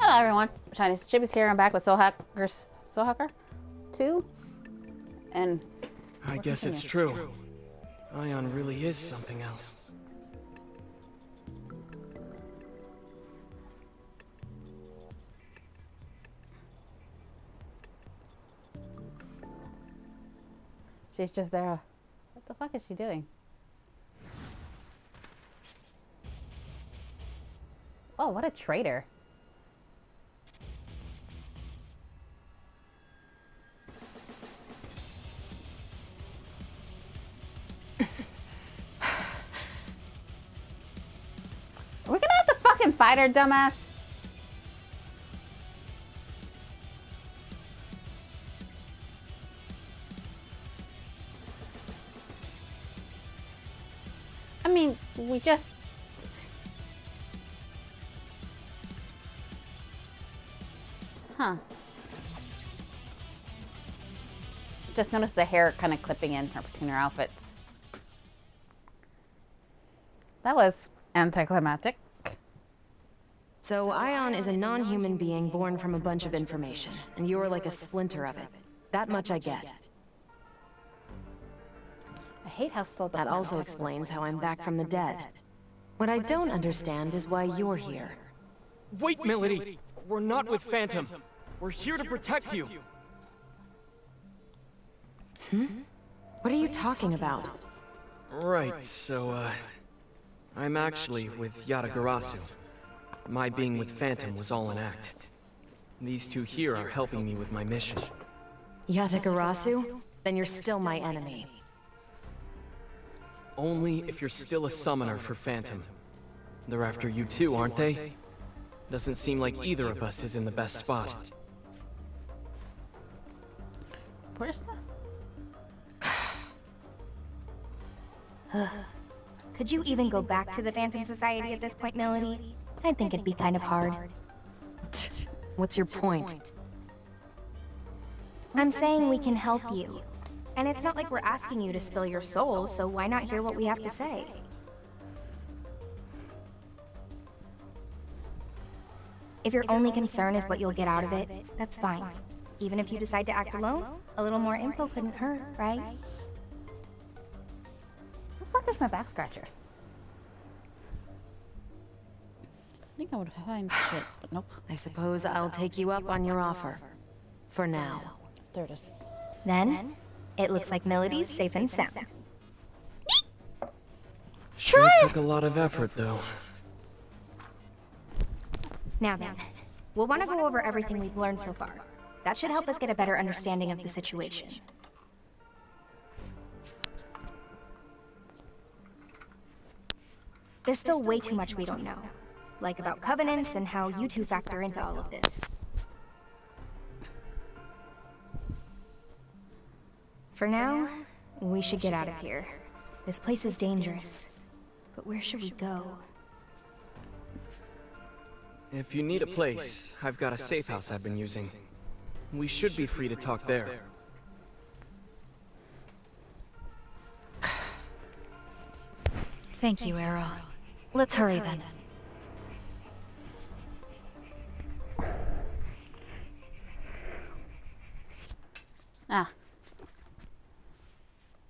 Hello everyone, Tiniestofchibis here. I'm back with Soul Hacker 2, and I guess it's true. Ion really is something else. she's just there. What the fuck is she doing? Oh, what a traitor. Are we gonna have to fucking fight her, dumbass? I mean, we just... Huh. Just noticed the hair kind of clipping in between her outfits. That was anticlimactic. So Ion is a non-human being born from a bunch of information, and you're like a splinter of it. That much I get. I hate how slow That also explains how I'm back from the dead. What I don't understand is why you're here. Wait, Millady! We're not with Phantom. We're here to protect you. What are you talking about? Right, so, I'm actually with Yatagarasu. My being with Phantom was all an act. These two here are helping me with my mission. Yatagarasu? Then you're still my enemy. Only if you're still a summoner for Phantom. They're after you too, aren't they? Doesn't seem like either of us is in the best spot. Where's the... Could you even go back to the Phantom Society at this point, Millady? I think it'd be kind of hard. What's your point? I'm saying we can help you. And it's not like we're asking you to spill your soul, so why not hear what we have to say? If your only concern is what you'll get out of it, that's fine. Even if you decide to act alone, a little more info couldn't hurt, right? What the fuck is my back scratcher? I think I would find shit, but nope. I suppose I'll take you up on your offer. For now. There it is. Then, it looks like Millady's safe and sound. Sure took a lot of effort, though. Now then, we'll want to go over everything we've learned so far. That should help us get a better understanding of the situation. There's still way too much we don't know. Like about covenants and how you two factor into all of this. For now, we should get out of here. This place is dangerous. But where should we go? If you need a place, I've got a safe house I've been using. We should be free to talk there. Thank you, Arrow. Let's hurry then. Ah.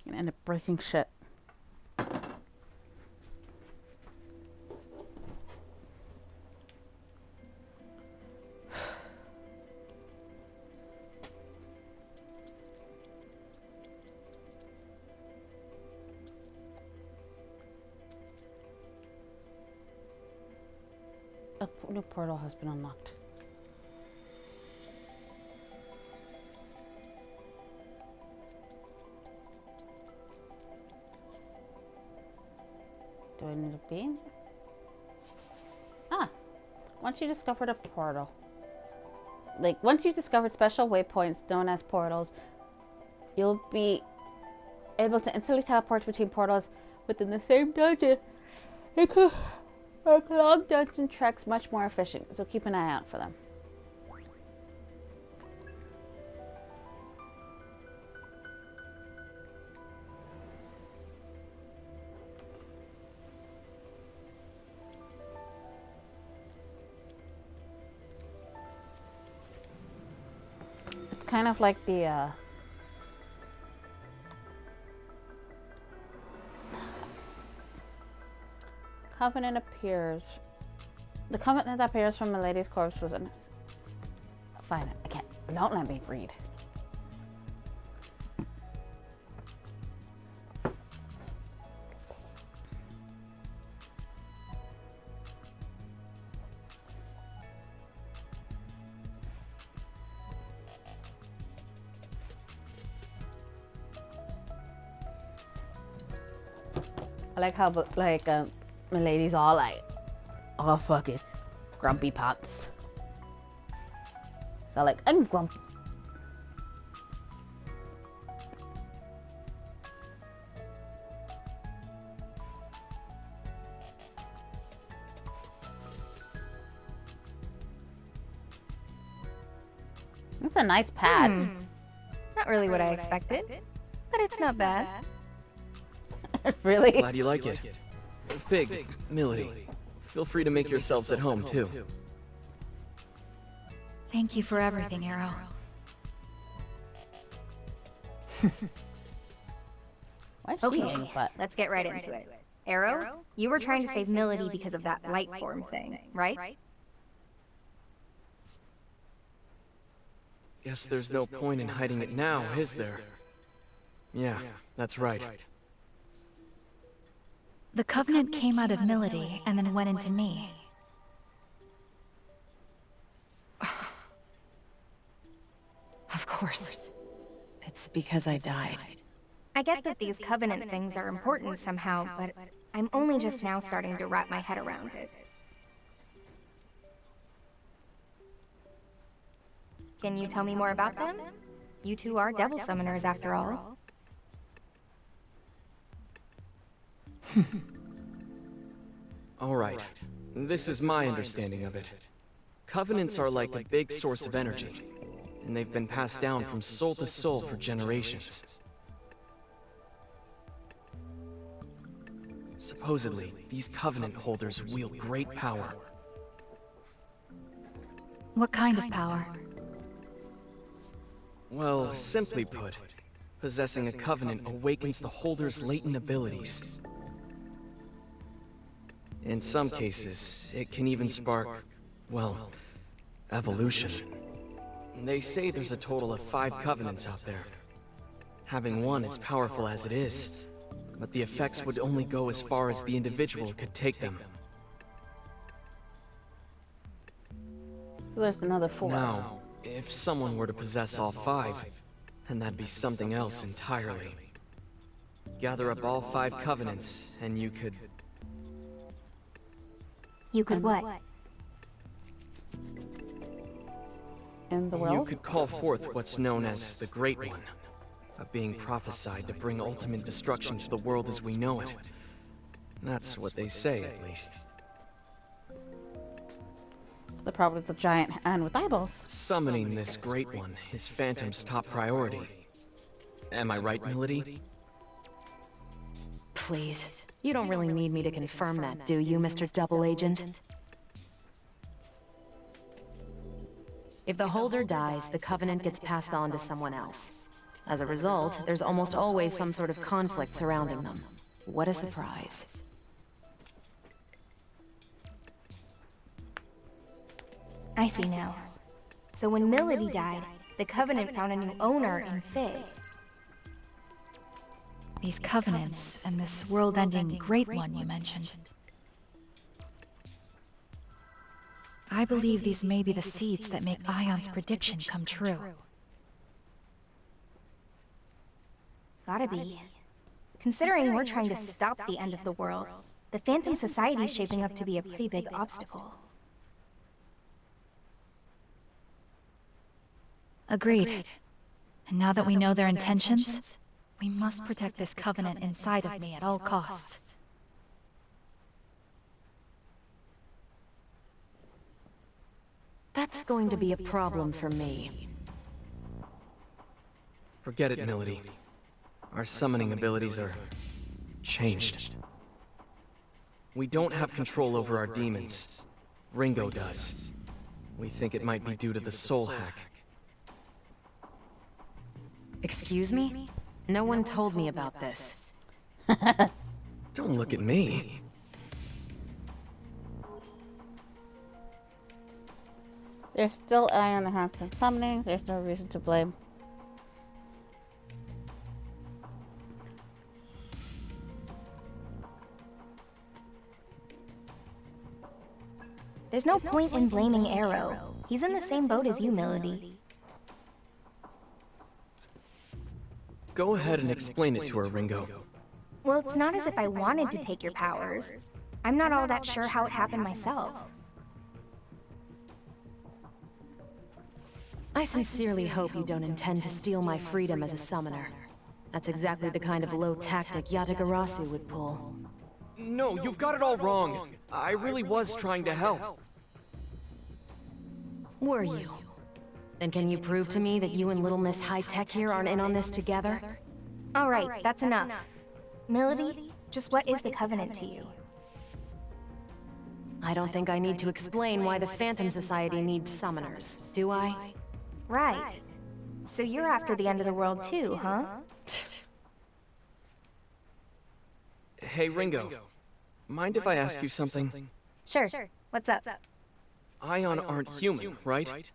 Gonna end up breaking shit. A new portal has been unlocked. Do I need a beam? Ah! Once you discovered a portal. Once you've discovered special waypoints known as portals, you'll be able to instantly teleport between portals within the same dungeon. It could make long dungeon treks much more efficient, so keep an eye out for them. kind of like the covenant appears. The covenant that appears from Milady's corpse was an. Fine, I can't. Don't let me read. I like how, Milady's all like, oh fucking grumpy pants. So like, I'm grumpy. That's a nice pad. Not really what I expected, but it's not bad. Really? Glad you like it. Fig, Millady, feel free to make yourselves at home, too. Thank you for everything, Arrow. Why's she Okay, getting butt? let's get right into it. Arrow, you were trying to save Millady because of that light form thing, right? Guess there's no point in hiding it now, is there? Yeah, that's right. The Covenant came out of Millady and then went into me. Of course. It's because I died. I get that these Covenant things are important somehow, but I'm only just now starting to wrap my head around it. Can you tell me more about them? You two are devil summoners after all. All right. This is my understanding of it. Covenants are like a big source of energy, and they've been passed down from soul to soul for generations. Supposedly, these Covenant holders wield great power. What kind of power? Well, simply put, possessing a Covenant awakens the holder's latent abilities. In some cases, it can even spark, well, evolution. They say there's a total of 5 Covenants out there. Having one is powerful as it is, but the effects would only go as far as the individual could take them. So there's another 4. Now, if someone were to possess all 5, then that'd be something else entirely. Gather up all 5 Covenants, and you could... You could what? In the You world? could call forth what's known as the Great One, a being prophesied to bring ultimate destruction to the world as we know it. That's what they say, at least. They're probably the giant hand with eyeballs. Summoning this Great One is Phantom's top priority. Am I right, Millady? Please. You don't really need me to confirm that, do you, Mr. Double Agent? If the holder dies, the Covenant gets passed on to someone else. As a result, there's almost always some sort of conflict surrounding them. What a surprise. I see now. So when Millady died, the Covenant found a new owner in Fig. These Covenants and this world-ending Great One you mentioned. I believe these may be the seeds that make Ion's prediction come true. Gotta be. Considering we're trying to stop the end of the world, the Phantom Society's shaping up to be a pretty big obstacle. Agreed. And now that we know their intentions, we must protect this Covenant inside of me at all costs. That's going to be a problem for me. Forget it, Millady. Our summoning abilities are... changed. We don't have control over our demons. Ringo does. We think it might be due to the soul hack. Excuse me? No one told me about this. Don't look at me. There's still iron that has some summonings. There's no reason to blame. There's no point in blaming Arrow. He's in the same boat as you, Millady. Go ahead and explain it to her, Ringo. Well, it's not as if I wanted to take your powers. I'm not all that sure how it happened myself. I sincerely hope you don't intend to steal my freedom as a summoner. That's exactly the kind of low tactic Yatagarasu would pull. No, you've got it all wrong. I really was trying to help. Were you? Then can you prove to me that you and Little Miss High Tech here aren't in on this together? All right, that's enough. Millady, just what is the Covenant to you? I don't think I need to explain why the Phantom Society needs summoners, do I? Right. So you're after the end of the world too, huh? Hey, Ringo. Mind if I ask you something? Sure. What's up? Ion aren't human, right?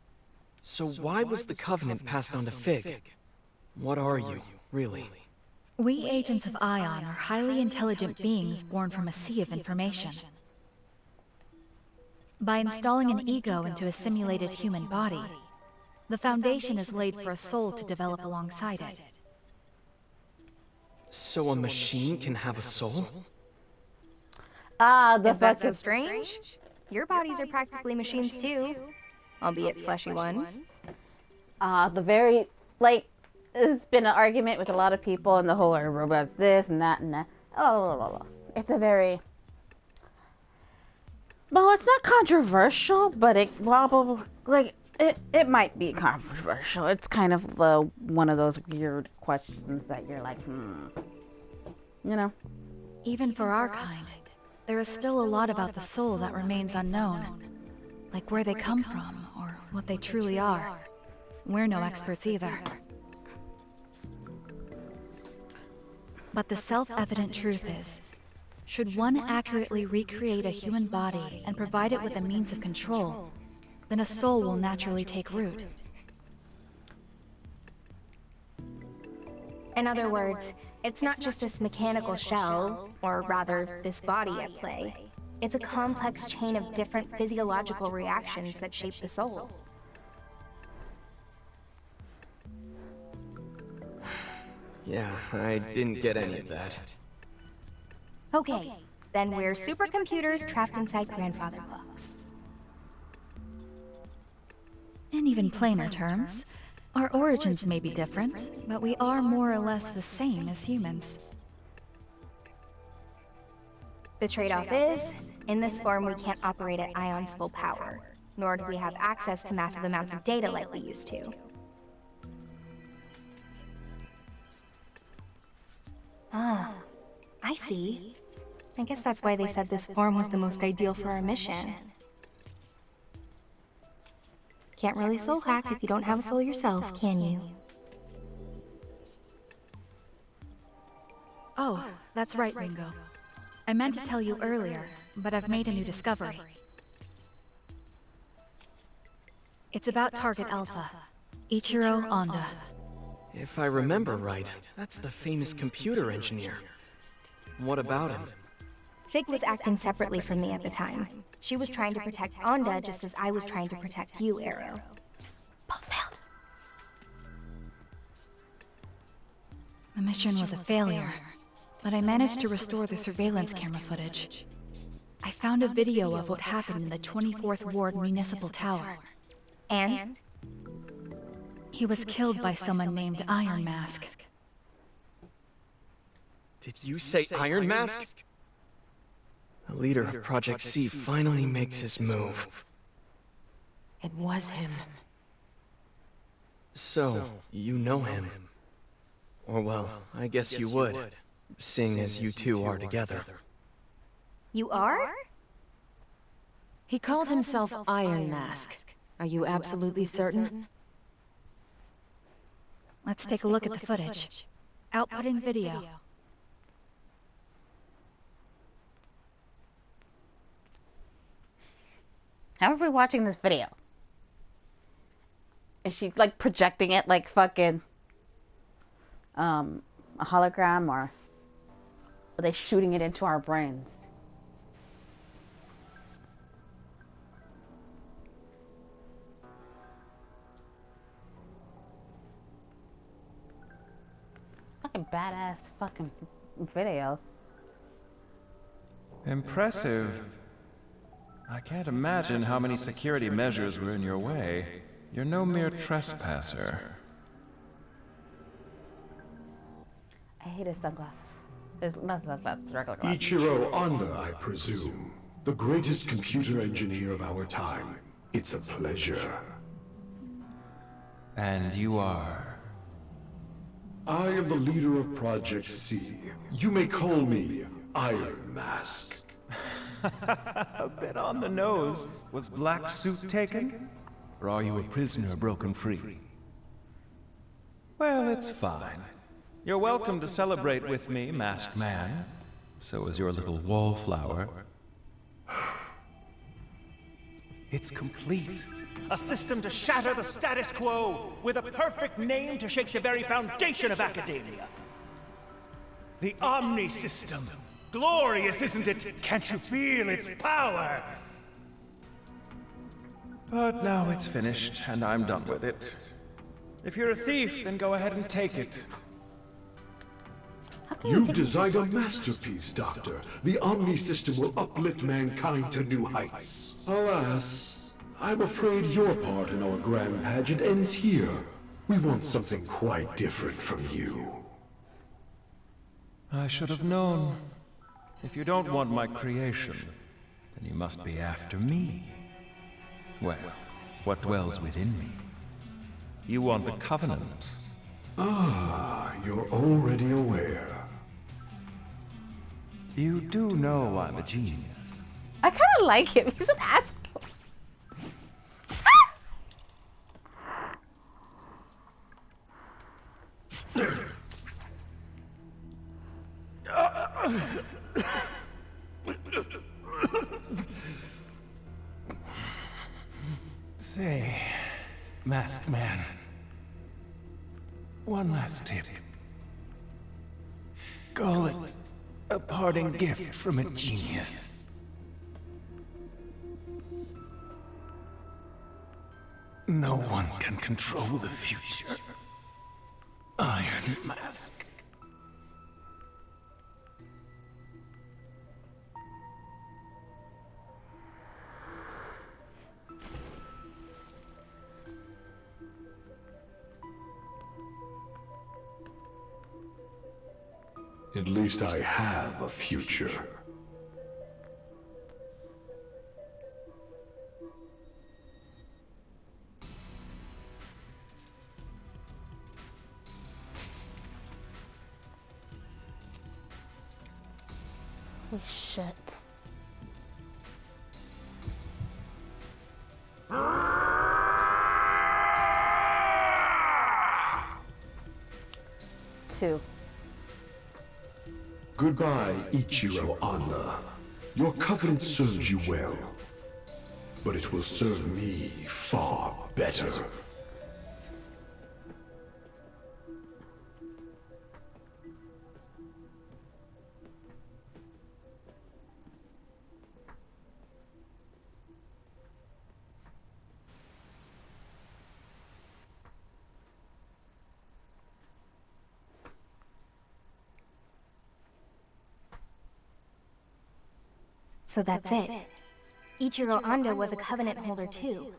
So why was the Covenant passed on to Fig? What are you, really? We agents of Ion are highly intelligent beings born from a sea of information. By installing an ego into a simulated human body, the foundation is laid for a soul to develop alongside it. So a machine can have a soul? Ah, Is that so strange? Your bodies are practically machines too, albeit fleshy ones. the very, like, there's been an argument with a lot of people and the whole robots this and that and that. Oh, it's a very, well, it's not controversial, but it probably, like, it might be controversial. It's kind of one of those weird questions that you're like, you know? Even for our kind, there is still a lot about the soul that remains unknown. Like where they come from, or what they truly are. We're no experts either. But the self-evident truth is, should one accurately recreate a human body and provide it with a means of control, then a soul will naturally take root. In other words, it's not just this mechanical shell, or rather, this body at play. It's a complex chain of different physiological reactions that shape the soul. Yeah, I didn't get any of that. Okay, then we're supercomputers trapped inside grandfather clocks. In even plainer terms, our origins may be different, but we are more or less the same as humans. The trade-off is, in this form we can't operate at Ion's full power, nor do we have access to massive amounts of data like we used to. Ah, I see. I guess that's why they said this form was the most ideal for our mission. Can't really soul hack if you don't have a soul yourself, can you? Oh, that's right, Ringo. I meant to tell you earlier, but I've made a new discovery. It's about Target Alpha, Ichiro Honda. If I remember right, that's the famous computer engineer. What about him? Fig was acting separately from me at the time. She was trying to protect Onda just as I was trying to protect you, Arrow. Both failed. The mission was a failure, but I managed to restore the surveillance camera footage. I found a video of what happened in the 24th Ward Municipal Tower. And? He was killed by someone named Iron Mask. Did you say Iron Mask? The leader of Project C finally makes his move. It was him. So, you know him. Or well, I guess you would, seeing as you two are together. You are? He called himself Iron Mask. Are you absolutely certain? Let's take a look at the footage. Outputting video. How are we watching this video? Is she like projecting it like fucking a hologram, or are they shooting it into our brains? Fucking badass fucking video. Impressive. I can't imagine how many security measures were in your way. You're no mere trespasser. I hate his sunglasses. It's not sunglasses, regular glasses. Ichiro Honda, I presume. The greatest computer engineer of our time. It's a pleasure. And you are? I am the leader of Project C. You may call me Iron Mask. A bit on the nose. Was Black Suit taken? Or are you a prisoner broken free? Well, it's fine. You're welcome to celebrate with me, Masked Man. So is your little wallflower. It's complete. A system to shatter the status quo, with a perfect name to shake the very foundation of academia. The Omni System. Glorious, isn't it? Can't you feel its power? But now it's finished, and I'm done with it. If you're a thief, then go ahead and take it. You've designed a masterpiece, Doctor. The Omni System will uplift mankind to new heights. Alas, I'm afraid your part in our grand pageant ends here. We want something quite different from you. I should have known. If you don't want my creation, then you must be after me. Well, what dwells within me? You want the Covenant. Ah, you're already aware. You do know I'm a genius. I kind of like him. He's an asshole. Say, Masked Man, one last tip. Call it a parting gift from a genius. No one can control the future. Iron Mask. At least I have a future. Holy shit. Two. Goodbye, Ichiro Honda. Your covenant serves you well, but it will serve me far better. So that's it. Ichiro Honda was a Covenant holder too.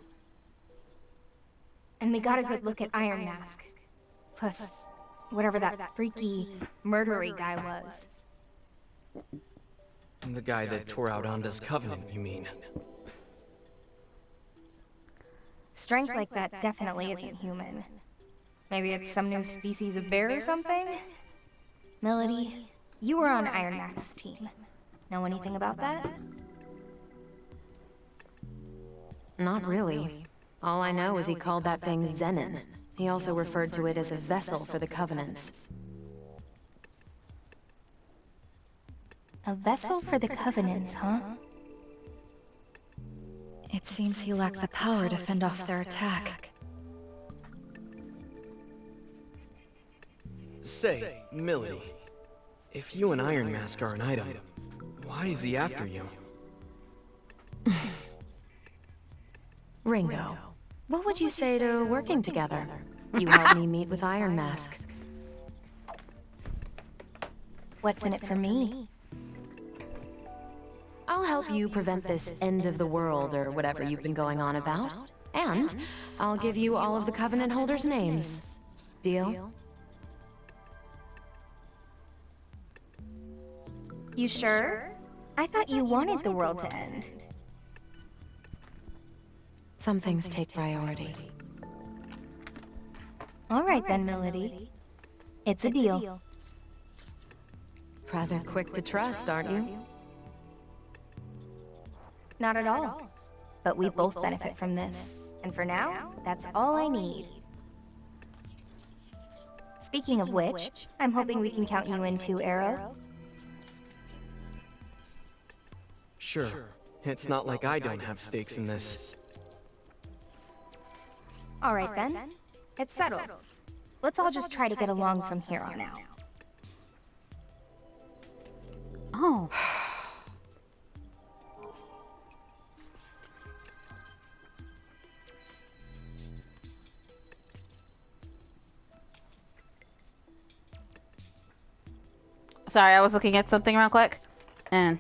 And we got a good look at Iron Mask. Plus, whatever that freaky, murdery guy was. The guy that tore out Onda's covenant, you mean? Strength like that definitely isn't human. Maybe it's some new species of bear or something? Millady, you were on Iron Mask's team. Know anything about that? Not really. All I know is he called that thing Zenin. He also referred to it as a vessel for the Covenants. A vessel for the Covenants, huh? It seems he lacked the power to fend off their attack. Say, millady, if you and Iron Mask are an item, why is he after you? Ringo, what would you say to working together? You helped me meet with Iron Mask. What's in it for me? I'll help you prevent this end of the world or whatever you've been going on about. And I'll give you all of the Covenant holders' names. Deal? You sure? I thought you wanted the world to end. Some things take priority. All right then, Millady. It's a deal. Rather quick to trust, aren't you? Not at all. But we both benefit from this. And for now, that's all I need. Speaking of which, I'm hoping we can count you in too, Arrow. Sure. It's not like I don't have stakes in this. All right then. It's settled. Let's all just try to get along from here on out. Oh. Sorry, I was looking at something real quick, and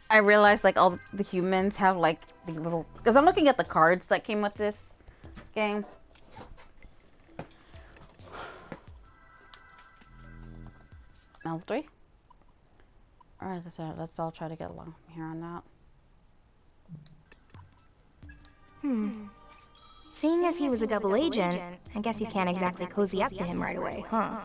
I realized like all the humans have like the little, because I'm looking at the cards that came with this game. Level 3. Alright, let's all try to get along from here on out. Seeing as he was a double agent, I guess you can't exactly cozy up to him right away, huh?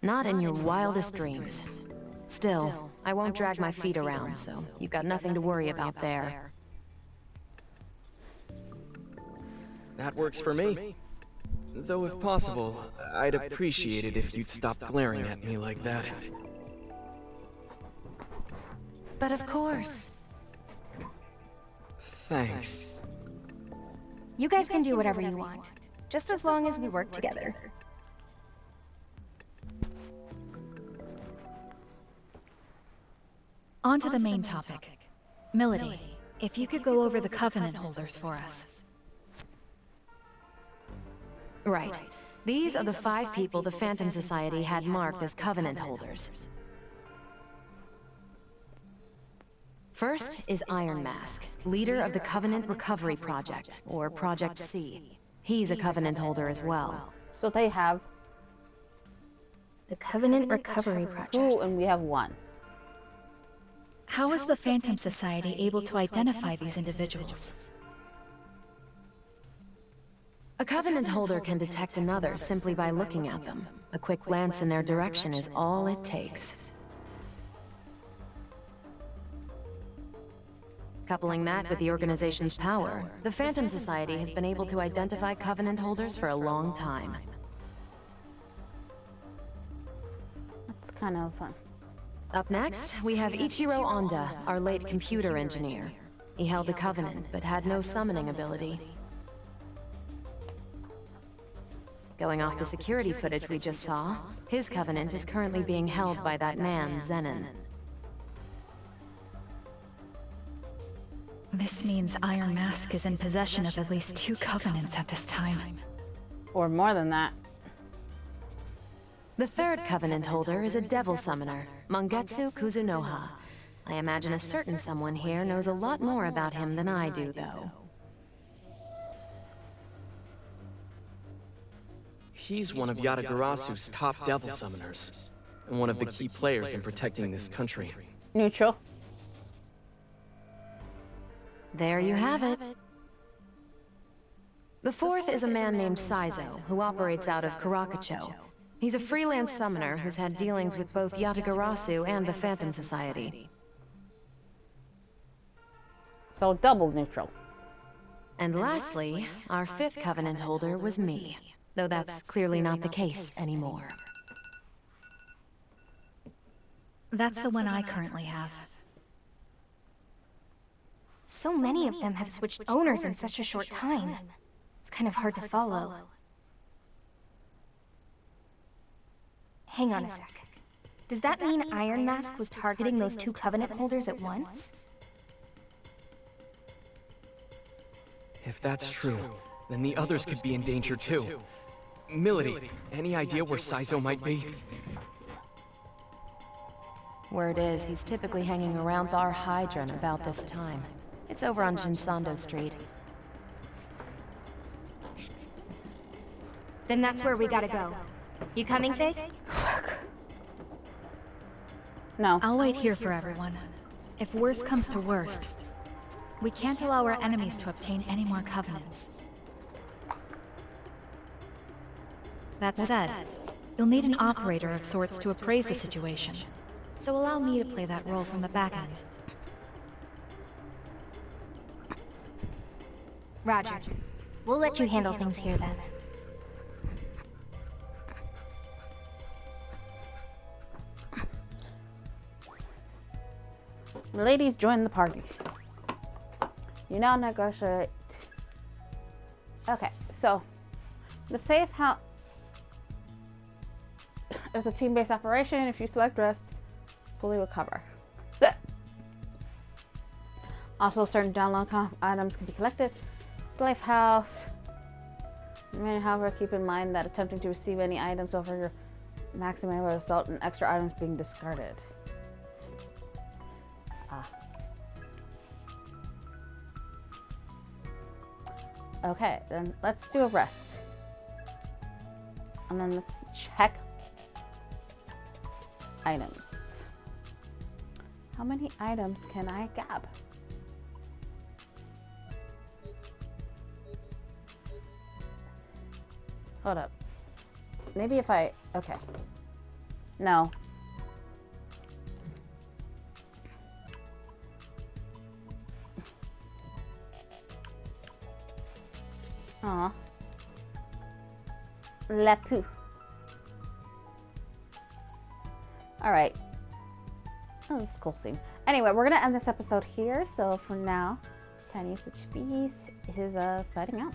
Not in your wildest dreams. Still, I won't drag my feet around, so you've got nothing to worry about there. That works for me. Though if possible, I'd appreciate it if you'd stop glaring at me like that. But of course. Thanks. You guys can do whatever you want, just as long as we work together. On to the main topic. Millady, if you could go over the Covenant holders for us. Right. These are the 5 people the Phantom Society had marked as Covenant holders. First is Iron Mask, leader of the Covenant Recovery Project, or Project C. He's a Covenant holder as well. So they have The Covenant Recovery Project. 2 and we have 1. How is the Phantom Society able to identify these individuals? A Covenant holder can detect another simply by looking at them. A quick glance in their direction is all it takes. Coupling that with the organization's power, the Phantom Society has been able to identify Covenant holders for a long time. That's kind of fun. Up next, we have Ichiro Honda, our late computer engineer. He held a Covenant, but had no summoning ability. Going off the security footage we just saw, his Covenant is currently being held by that man, Zenon. This means Iron Mask is in possession of at least 2 Covenants at this time. Or more than that. The third Covenant holder is a Devil Summoner, Mangetsu Kuzunoha. I imagine a certain someone here knows a lot more about him than I do, though. He's one of Yatagarasu's top Devil Summoners, and one of the key players in protecting this country. Neutral. There you have it. The fourth is a man named Saizo, who operates out of Karakacho. He's a freelance summoner who's had dealings with both Yatagarasu and the Phantom Society. So double neutral. And lastly, our 5th Covenant holder was me. Though that's clearly not the case anymore. That's the one I currently have. So many of them have switched owners in such a short time. It's kind of hard to follow. Hang on a sec. Does that mean Iron Mask was targeting those 2 Covenant holders at once? If that's true, then the others could be in danger too. Millady, any idea where Saizo might be? Word is, he's typically hanging around Bar Hydron about this time. It's over on Shinsando Street. Then that's where we gotta go. You coming, Faith? No. I'll wait here for everyone. If worst comes to worst, we can't allow our enemies to obtain any more covenants. That said, you'll need an operator of sorts to appraise the situation. So allow me to play that role from the back end. Roger. We'll let you handle things here then. The ladies join the party. You now negotiate. Okay, so the safe house is a team-based operation. If you select rest, fully recover. Also, certain download items can be collected. Safe house. However, keep in mind that attempting to receive any items over your maximum will result in extra items being discarded. Okay, then let's do a rest. And then let's check items. How many items can I grab? Hold up. Maybe if I... Okay. No. Aw. La poo. Alright. Oh, this is a cool scene. Anyway, we're gonna end this episode here. So for now, Tiniestofchibis is signing out.